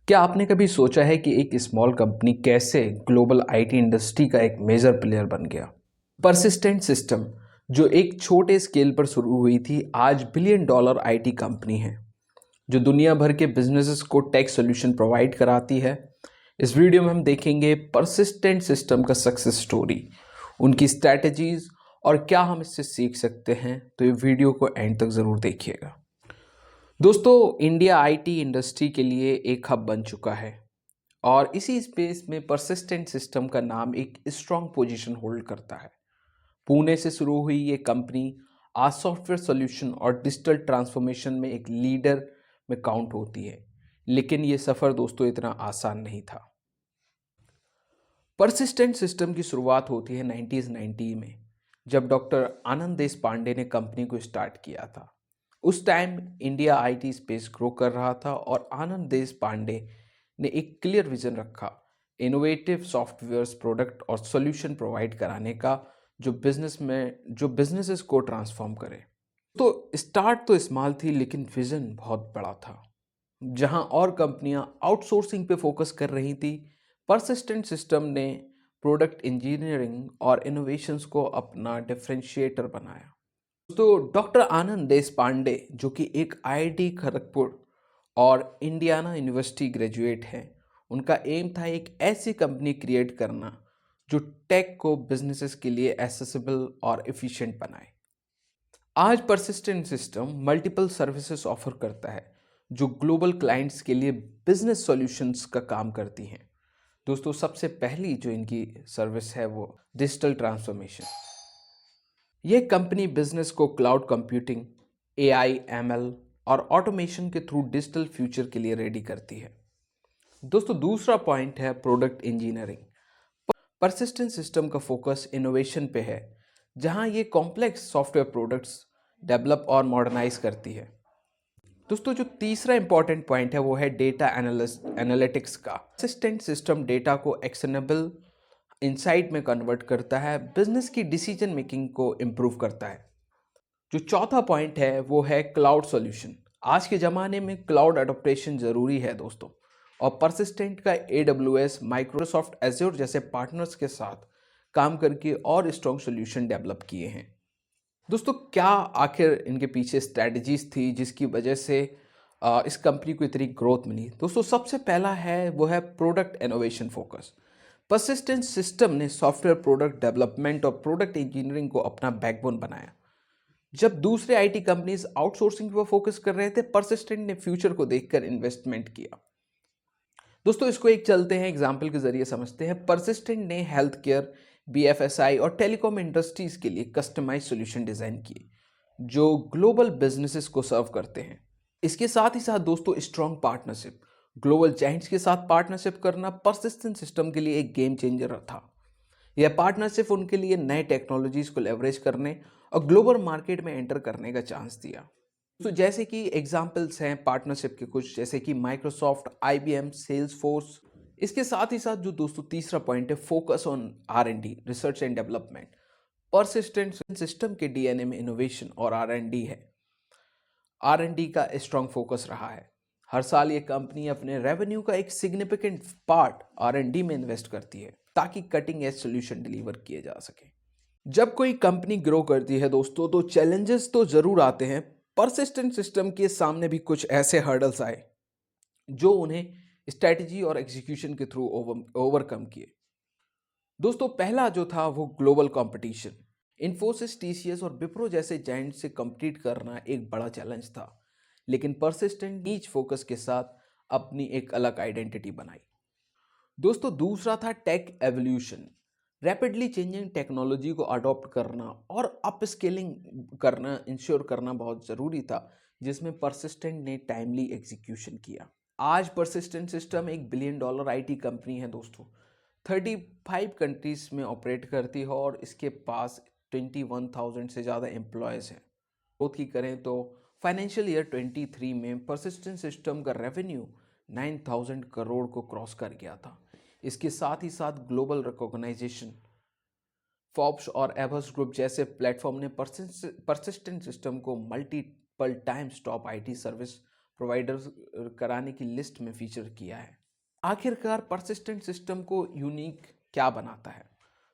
क्या आपने कभी सोचा है कि एक स्मॉल कंपनी कैसे ग्लोबल आईटी इंडस्ट्री का एक मेजर प्लेयर बन गया? परसिस्टेंट सिस्टम, जो एक छोटे स्केल पर शुरू हुई थी, आज बिलियन डॉलर आईटी कंपनी है जो दुनिया भर के बिजनेसेस को टेक सॉल्यूशन प्रोवाइड कराती है। इस वीडियो में हम देखेंगे परसिस्टेंट सिस्टम का सक्सेस स्टोरी, उनकी स्ट्रैटेजीज और क्या हम इससे सीख सकते हैं। तो ये वीडियो को एंड तक ज़रूर देखिएगा। दोस्तों, इंडिया आईटी इंडस्ट्री के लिए एक हब बन चुका है और इसी स्पेस में परसिस्टेंट सिस्टम का नाम एक स्ट्रॉन्ग पोजीशन होल्ड करता है। पुणे से शुरू हुई ये कंपनी आज सॉफ्टवेयर सॉल्यूशन और डिजिटल ट्रांसफॉर्मेशन में एक लीडर में काउंट होती है। लेकिन ये सफ़र दोस्तों इतना आसान नहीं था। परसिस्टेंट सिस्टम की शुरुआत होती है 1990 में, जब डॉक्टर आनंद देश पांडे ने कंपनी को स्टार्ट किया था। उस time India IT space grow कर रहा था और आनंद देश पांडे ने एक क्लियर विजन रखा, इनोवेटिव सॉफ्टवेयर्स प्रोडक्ट और सॉल्यूशन प्रोवाइड कराने का जो बिजनेसेस को ट्रांसफॉर्म करे। तो स्टार्ट तो स्मॉल थी, लेकिन विजन बहुत बड़ा था। जहां और कंपनियां आउटसोर्सिंग पे फोकस कर रही थी, परसिस्टेंट सिस्टम ने प्रोडक्ट इंजीनियरिंग और इनोवेशंस को अपना डिफरेंशिएटर बनाया। तो डॉक्टर आनंद देश पांडे, जो कि एक आईआईटी खड़गपुर और इंडियाना यूनिवर्सिटी ग्रेजुएट हैं, उनका एम था एक ऐसी कंपनी क्रिएट करना जो टेक को बिजनेसेस के लिए एसेसिबल और एफिशिएंट बनाए। आज persistent system multiple services offer करता है जो ग्लोबल क्लाइंट्स के लिए बिजनेस सॉल्यूशंस का काम करती हैं। दोस्तों, सबसे पहली जो इनकी सर्विस है वो डिजिटल ट्रांसफॉर्मेशन। ये कंपनी बिजनेस को क्लाउड कंप्यूटिंग, एआई, एमएल और ऑटोमेशन के थ्रू डिजिटल फ्यूचर के लिए रेडी करती है। दोस्तों, दूसरा पॉइंट है प्रोडक्ट इंजीनियरिंग। परसिस्टेंट सिस्टम का फोकस इनोवेशन पे है, जहां ये कॉम्प्लेक्स सॉफ्टवेयर प्रोडक्ट्स डेवलप और मॉडर्नाइज करती है। दोस्तों, जो तीसरा इंपॉर्टेंट पॉइंट है वो है डेटा एनालिटिक्स का। परसिस्टेंट सिस्टम डेटा को एक्शनेबल इंसाइट में कन्वर्ट करता है, बिजनेस की डिसीजन मेकिंग को इम्प्रूव करता है। जो चौथा पॉइंट है वो है क्लाउड सॉल्यूशन। आज के ज़माने में क्लाउड अडोप्टेशन ज़रूरी है दोस्तों, और परसिस्टेंट का AWS, माइक्रोसॉफ्ट एज्योर जैसे पार्टनर्स के साथ काम करके और स्ट्रॉन्ग सॉल्यूशन डेवलप किए हैं। दोस्तों, क्या आखिर इनके पीछे स्ट्रैटेजीज थी जिसकी वजह से इस कंपनी को इतनी ग्रोथ मिली? दोस्तों, सबसे पहला है वो है product innovation focus. Persistent system ने सॉफ्टवेयर प्रोडक्ट डेवलपमेंट और प्रोडक्ट इंजीनियरिंग को अपना बैकबोन बनाया। जब दूसरे आईटी कंपनीज आउटसोर्सिंग पर फोकस कर रहे थे, परसिस्टेंट ने फ्यूचर को देखकर इन्वेस्टमेंट किया। दोस्तों, इसको एक चलते हैं एग्जाम्पल के जरिए समझते हैं। परसिस्टेंट ने हेल्थ केयर, BFSI और टेलीकॉम इंडस्ट्रीज के लिए कस्टमाइज सॉल्यूशन डिजाइन किए जो ग्लोबल बिजनेसेस को सर्व करते हैं। इसके साथ ही साथ दोस्तों, स्ट्रॉन्ग पार्टनरशिप, ग्लोबल जाइंट्स के साथ पार्टनरशिप करना परसिस्टेंट सिस्टम के लिए एक गेम चेंजर था। यह पार्टनरशिप उनके लिए नए टेक्नोलॉजीज को लेवरेज करने और ग्लोबल मार्केट में एंटर करने का चांस दिया। तो जैसे कि एग्जाम्पल्स हैं पार्टनरशिप के कुछ, जैसे कि माइक्रोसॉफ्ट, IBM, सेल्सफोर्स। इसके साथ ही साथ जो दोस्तों तीसरा पॉइंट है, focus on R&D, research and development. Persistent system के DNA में इनोवेशन और R&D है। R&D का स्ट्रॉन्ग फोकस रहा है। हर साल ये कंपनी अपने रेवेन्यू का एक सिग्निफिकेंट पार्ट R&D में इन्वेस्ट करती है ताकि कटिंग एज सॉल्यूशन डिलीवर किए जा सके। जब कोई कंपनी ग्रो करती है दोस्तों, तो चैलेंजेस तो जरूर आते हैं। परसिस्टेंट सिस्टम के सामने भी कुछ ऐसे हर्डल्स आए जो उन्हें स्ट्रैटेजी और एग्जीक्यूशन के थ्रू ओवरकम किए। दोस्तों, पहला जो था वो ग्लोबल कंपटीशन। इन्फोसिस, TCS और विप्रो जैसे जायंट से compete करना एक बड़ा चैलेंज था, लेकिन परसिस्टेंट नीच फोकस के साथ अपनी एक अलग आइडेंटिटी बनाई। दोस्तों, दूसरा था tech evolution. Rapidly changing technology को अडॉप्ट करना और अपस्केलिंग करना, इंश्योर करना बहुत ज़रूरी था, जिसमें परसिस्टेंट ने टाइमली एग्जीक्यूशन किया। आज परसिस्टेंट सिस्टम एक बिलियन डॉलर आईटी कंपनी है दोस्तों। 35 कंट्रीज में ऑपरेट करती है और इसके पास 21,000 से ज़्यादा एम्प्लॉयज़ हैं। ग्रोथ की करें तो फाइनेंशियल ईयर 23 में परसिस्टेंट सिस्टम का रेवेन्यू 9,000 करोड़ को क्रॉस कर गया था। इसके साथ ही साथ ग्लोबल रिकॉग्नाइजेशन, फोर्ब्स और एवर्स ग्रुप जैसे प्लेटफॉर्म ने परसिस्टेंट सिस्टम को multiple times top IT service providers कराने की लिस्ट में फीचर किया है। आखिरकार परसिस्टेंट सिस्टम को यूनिक क्या बनाता है?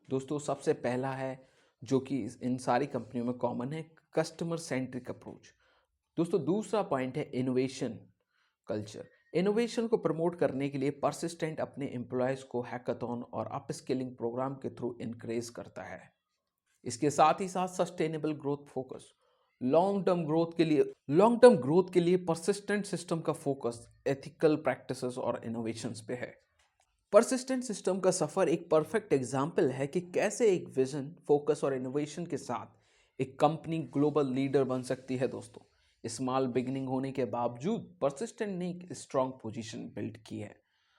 दोस्तों, सबसे पहला है जो कि इन सारी कंपनियों में कॉमन है, कस्टमर सेंट्रिक अप्रोच। दोस्तों, दूसरा पॉइंट है इनोवेशन कल्चर। इनोवेशन को प्रमोट करने के लिए परसिस्टेंट अपने एम्प्लॉयज़ को हैकाथॉन और अपस्किलिंग प्रोग्राम के थ्रू इनकरेज करता है। इसके साथ ही साथ sustainable growth focus, long term growth के लिए परसिस्टेंट सिस्टम का फोकस एथिकल प्रैक्टिसेस और इनोवेशंस पे है। परसिस्टेंट सिस्टम का सफर एक परफेक्ट एग्जाम्पल है कि कैसे एक विजन, फोकस और इनोवेशन के साथ एक कंपनी ग्लोबल लीडर बन सकती है। दोस्तों, स्मॉल बिगिनिंग होने के बावजूद परसिस्टेंट ने एक स्ट्रॉन्ग पोजीशन बिल्ड की है।